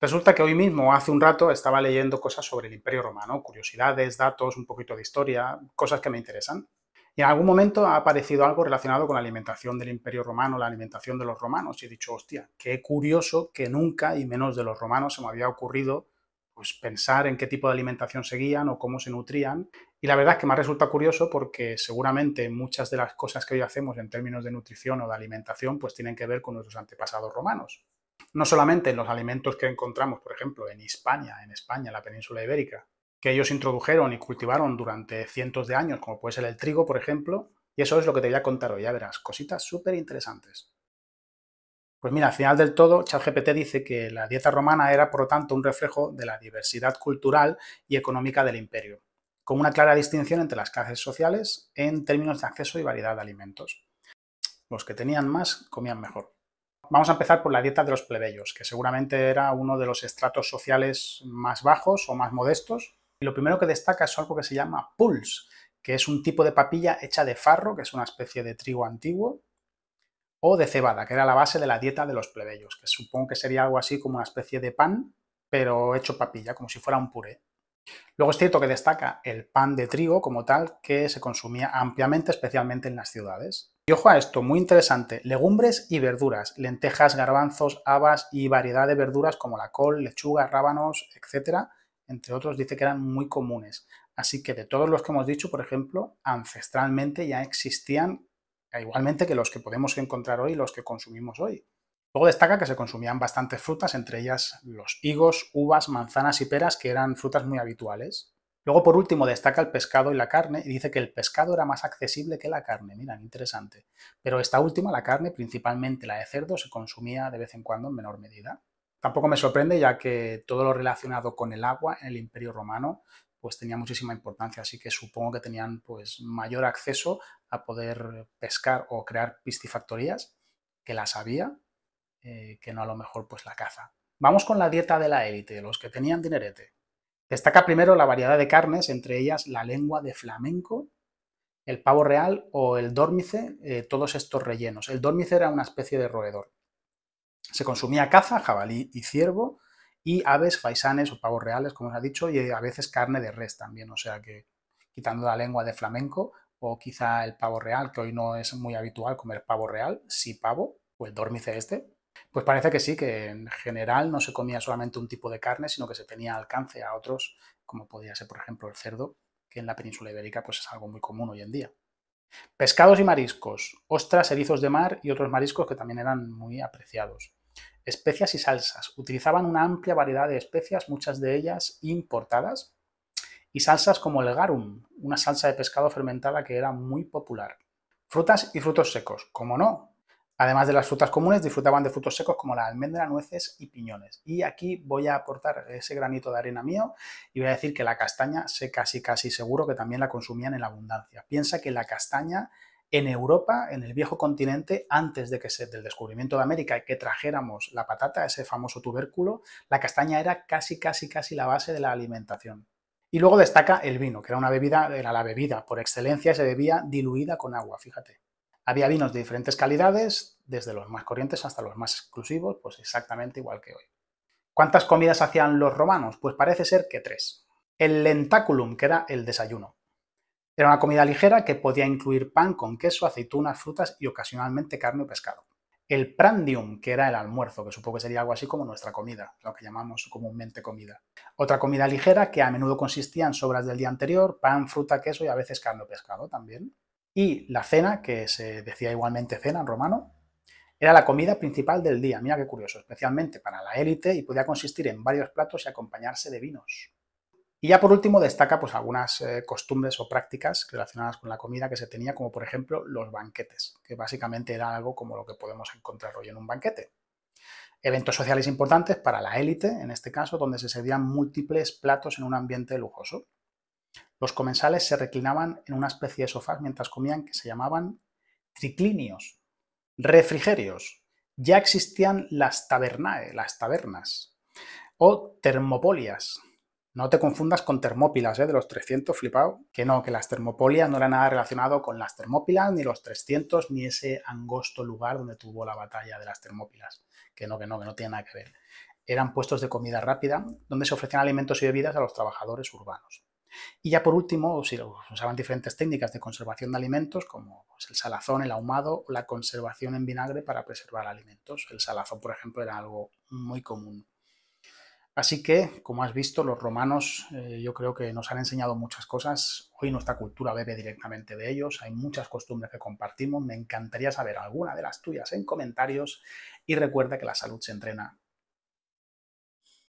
Resulta que hoy mismo, hace un rato, estaba leyendo cosas sobre el Imperio Romano, curiosidades, datos, un poquito de historia, cosas que me interesan. Y en algún momento ha aparecido algo relacionado con la alimentación del Imperio Romano, la alimentación de los romanos, y he dicho, hostia, qué curioso que nunca, y menos de los romanos, se me había ocurrido pues, pensar en qué tipo de alimentación seguían o cómo se nutrían. Y la verdad es que me resulta curioso porque seguramente muchas de las cosas que hoy hacemos en términos de nutrición o de alimentación pues tienen que ver con nuestros antepasados romanos. No solamente en los alimentos que encontramos, por ejemplo, en España, en la península ibérica, que ellos introdujeron y cultivaron durante cientos de años, como puede ser el trigo, por ejemplo, y eso es lo que te voy a contar hoy, ya verás, cositas súper interesantes. Pues mira, al final del todo, ChatGPT dice que la dieta romana era, por lo tanto, un reflejo de la diversidad cultural y económica del imperio, con una clara distinción entre las clases sociales en términos de acceso y variedad de alimentos. Los que tenían más comían mejor. Vamos a empezar por la dieta de los plebeyos, que seguramente era uno de los estratos sociales más bajos o más modestos. Y lo primero que destaca es algo que se llama pulse, que es un tipo de papilla hecha de farro, que es una especie de trigo antiguo, o de cebada, que era la base de la dieta de los plebeyos, que supongo que sería algo así como una especie de pan, pero hecho papilla, como si fuera un puré. Luego es cierto que destaca el pan de trigo como tal, que se consumía ampliamente, especialmente en las ciudades. Y ojo a esto, muy interesante, legumbres y verduras, lentejas, garbanzos, habas y variedad de verduras como la col, lechuga, rábanos, etcétera, entre otros, dice que eran muy comunes. Así que de todos los que hemos dicho, por ejemplo, ancestralmente ya existían, igualmente que los que podemos encontrar hoy, los que consumimos hoy. Luego destaca que se consumían bastantes frutas, entre ellas los higos, uvas, manzanas y peras, que eran frutas muy habituales. Luego, por último, destaca el pescado y la carne y dice que el pescado era más accesible que la carne. Mira, interesante. Pero esta última, la carne, principalmente la de cerdo, se consumía de vez en cuando en menor medida. Tampoco me sorprende, ya que todo lo relacionado con el agua en el Imperio Romano pues tenía muchísima importancia, así que supongo que tenían pues mayor acceso a poder pescar o crear piscifactorías, que las había, que no a lo mejor pues la caza. Vamos con la dieta de la élite, los que tenían dinerete. Destaca primero la variedad de carnes, entre ellas la lengua de flamenco, el pavo real o el dórmice, todos estos rellenos. El dórmice era una especie de roedor. Se consumía caza, jabalí y ciervo, y aves, faisanes o pavos reales, como os ha dicho, y a veces carne de res también, o sea que quitando la lengua de flamenco o quizá el pavo real, que hoy no es muy habitual comer pavo real, sí pavo, o el dórmice este, pues parece que sí, que en general no se comía solamente un tipo de carne, sino que se tenía alcance a otros, como podría ser, por ejemplo, el cerdo, que en la península ibérica pues es algo muy común hoy en día. Pescados y mariscos, ostras, erizos de mar y otros mariscos que también eran muy apreciados. Especias y salsas. Utilizaban una amplia variedad de especias, muchas de ellas importadas, y salsas como el garum, una salsa de pescado fermentada que era muy popular. Frutas y frutos secos, como no. Además de las frutas comunes, disfrutaban de frutos secos como la almendra, nueces y piñones. Y aquí voy a aportar ese granito de arena mío y voy a decir que la castaña, sé casi seguro que también la consumían en abundancia. Piensa que la castaña en Europa, en el viejo continente, antes de que del descubrimiento de América y que trajéramos la patata, ese famoso tubérculo, la castaña era casi la base de la alimentación. Y luego destaca el vino, que era una bebida, era la bebida por excelencia, se bebía diluida con agua, fíjate. Había vinos de diferentes calidades, desde los más corrientes hasta los más exclusivos, pues exactamente igual que hoy. ¿Cuántas comidas hacían los romanos? Pues parece ser que 3. El lentaculum, que era el desayuno. Era una comida ligera que podía incluir pan con queso, aceitunas, frutas y ocasionalmente carne o pescado. El prandium, que era el almuerzo, que supongo que sería algo así como nuestra comida, lo que llamamos comúnmente comida. Otra comida ligera que a menudo consistía en sobras del día anterior, pan, fruta, queso y a veces carne o pescado también. Y la cena, que se decía igualmente cena en romano, era la comida principal del día. Mira qué curioso, especialmente para la élite, y podía consistir en varios platos y acompañarse de vinos. Y ya por último destaca pues algunas costumbres o prácticas relacionadas con la comida que se tenía, como por ejemplo los banquetes, que básicamente era algo como lo que podemos encontrar hoy en un banquete. Eventos sociales importantes para la élite, en este caso, donde se servían múltiples platos en un ambiente lujoso. Los comensales se reclinaban en una especie de sofás mientras comían, que se llamaban triclinios. Refrigerios. Ya existían las tabernae, las tabernas, o termopolias. No te confundas con Termópilas, de los 300, flipado. Que no, que las Termopolias no era nada relacionado con las Termópilas, ni los 300, ni ese angosto lugar donde tuvo la batalla de las Termópilas. Que no tiene nada que ver. eran puestos de comida rápida donde se ofrecían alimentos y bebidas a los trabajadores urbanos. Y ya por último, se usaban diferentes técnicas de conservación de alimentos, como pues, el salazón, el ahumado o la conservación en vinagre para preservar alimentos. El salazón, por ejemplo, era algo muy común. Así que, como has visto, los romanos yo creo que nos han enseñado muchas cosas. Hoy nuestra cultura bebe directamente de ellos. Hay muchas costumbres que compartimos. Me encantaría saber alguna de las tuyas en comentarios. Y recuerda que la salud se entrena